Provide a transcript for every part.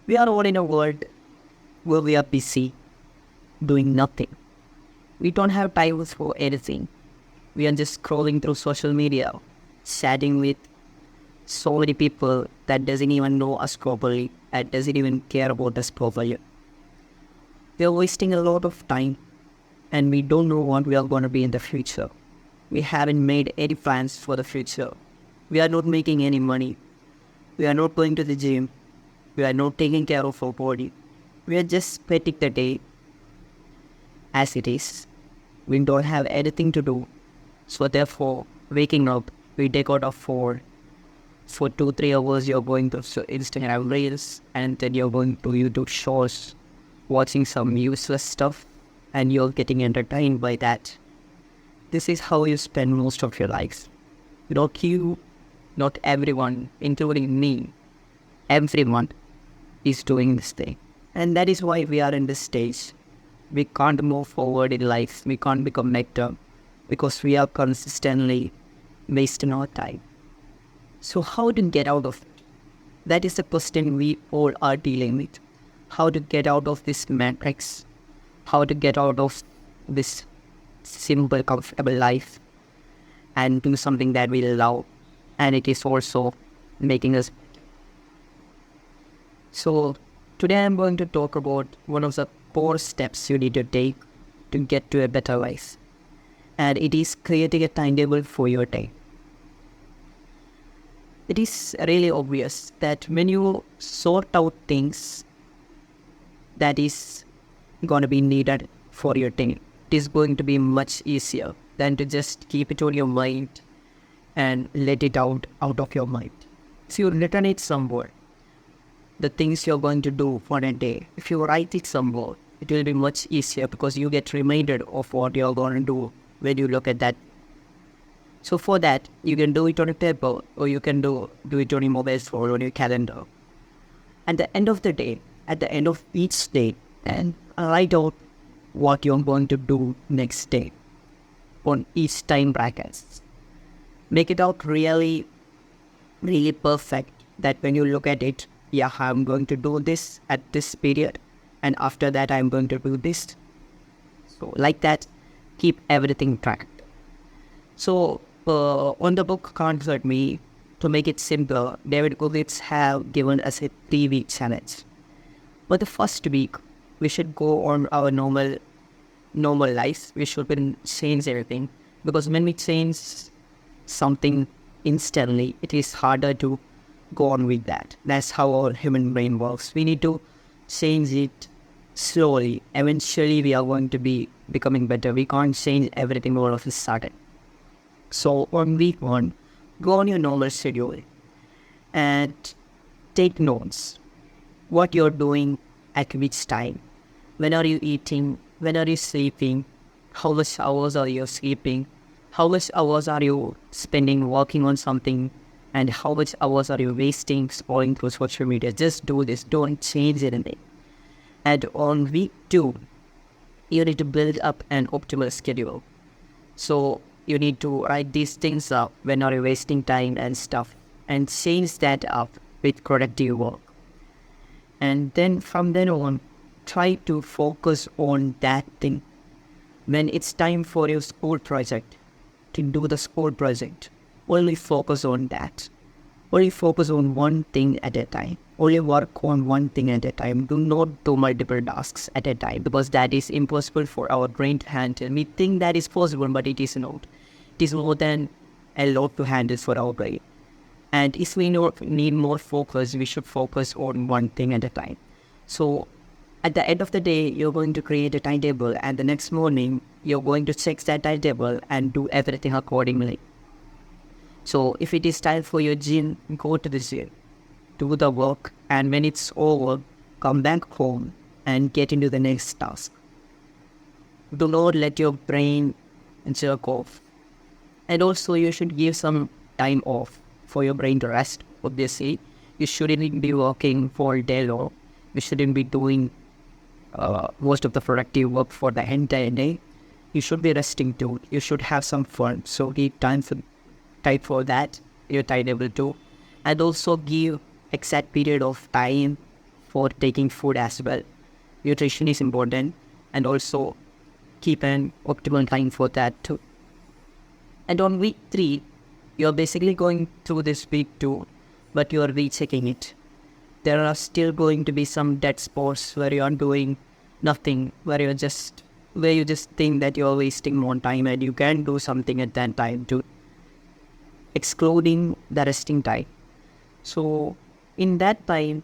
We are all in a world where we are busy doing nothing. We don't have time for anything. We are just scrolling through social media, chatting with so many people that doesn't even know us properly and doesn't even care about us properly. We are wasting a lot of time and we don't know what we are going to be in the future. We haven't made any plans for the future. We are not making any money. We are not going to the gym. We are not taking care of our body. We are just spending the day as it is. We don't have anything to do. So therefore, waking up, we take out our phone. For 2-3 hours, you're going to Instagram Reels, and then you're going to YouTube Shorts, watching some useless stuff, and you're getting entertained by that. This is how you spend most of your lives. Not you, not everyone, including me. Everyone is doing this thing. And that is why we are in this stage. We can't move forward in life. We can't become better because we are consistently wasting our time. So how to get out of it? That is the question we all are dealing with. How to get out of this matrix? How to get out of this simple, comfortable life and do something that we love, and it is also making us. So today I'm going to talk about one of the 4 steps you need to take to get to a better life, and it is creating a timetable for your day. It is really obvious that when you sort out things that is going to be needed for your day, it is going to be much easier than to just keep it on your mind and let it out of your mind. So you written it somewhere, the things you're going to do for a day. If you write it somewhere, it will be much easier because you get reminded of what you're going to do when you look at that. So for that, you can do it on a paper or you can do it on your mobile phone or on your calendar. At the end of the day, at the end of each day, and write out what you're going to do next day on each time brackets. Make it out really, really perfect that when you look at it, yeah, I'm going to do this at this period and after that I'm going to do this. So like that, keep everything tracked. So on the book Can't Hurt Me, to make it simpler, David Goggins have given us a 3-week challenge. But the first week, we should go on our normal life. We shouldn't change everything, because when we change something instantly, it is harder to go on with that. That's how our human brain works. We need to change it slowly. Eventually, we are going to be becoming better. We can't change everything all of a sudden. So on week 1, go on your normal schedule and take notes. What you're doing at which time. When are you eating? When are you sleeping? How much hours are you sleeping? How much hours are you spending working on something? And how much hours are you wasting scrolling through social media? Just do this. Don't change anything. And on week 2, you need to build up an optimal schedule. So you need to write these things up. When are you wasting time and stuff? And change that up with productive work. And then from then on, try to focus on that thing. When it's time for your school project, to do the school project, only focus on that. Only focus on one thing at a time. Only work on one thing at a time. Do not do multiple tasks at a time, because that is impossible for our brain to handle. We think that is possible, but it is not. It is more than a lot to handle for our brain. And if we need more focus, we should focus on one thing at a time. So at the end of the day, you're going to create a timetable, and the next morning, you're going to check that timetable and do everything accordingly. So if it is time for your gym, go to the gym, do the work, and when it's over, come back home and get into the next task. Do not let your brain jerk off. And also, you should give some time off for your brain to rest. Obviously, you shouldn't be working for day long. You shouldn't be doing most of the productive work for the entire day. You should be resting too. You should have some fun. So give time for that, your timetable too. And also give exact period of time for taking food as well. Nutrition is important, and also keep an optimal time for that too. And on week 3, you're basically going through this week 2, but you're rechecking it. There are still going to be some dead spots where you're doing nothing, where you just think that you're wasting more time and you can do something at that time too, excluding the resting time. So in that time,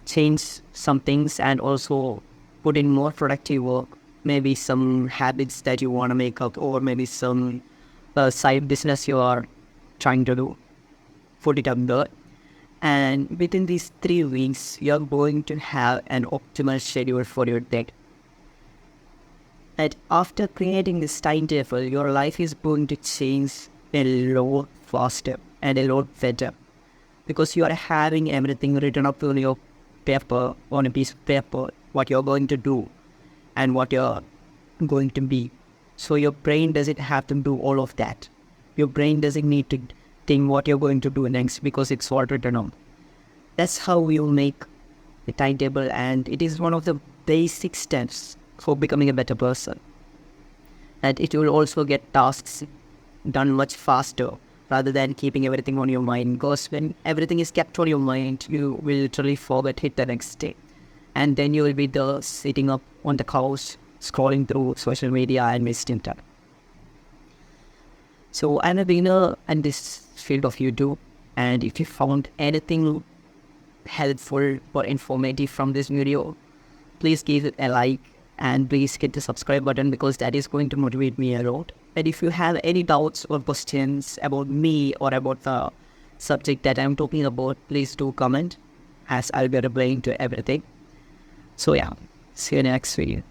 change some things and also put in more productive work, maybe some habits that you want to make up, or maybe some side business you are trying to do, put it up there. And within these 3 weeks, you're going to have an optimal schedule for your day. And after creating this timetable, your life is going to change a lot faster and a lot better, because you are having everything written up on your paper, on a piece of paper, what you're going to do and what you're going to be. So your brain doesn't have to do all of that. Your brain doesn't need to think what you're going to do next, because it's all written on. That's how you make the timetable, and it is one of the basic steps for becoming a better person. And it will also get tasks done much faster rather than keeping everything on your mind, because when everything is kept on your mind, you will literally forget it the next day. And then you will be there sitting up on the couch, scrolling through social media and wasting time. So I'm a beginner in this field of YouTube, and if you found anything helpful or informative from this video, please give it a like and please hit the subscribe button, because that is going to motivate me a lot. And if you have any doubts or questions about me or about the subject that I'm talking about, please do comment, as I'll be replying to everything. So yeah, see you next video.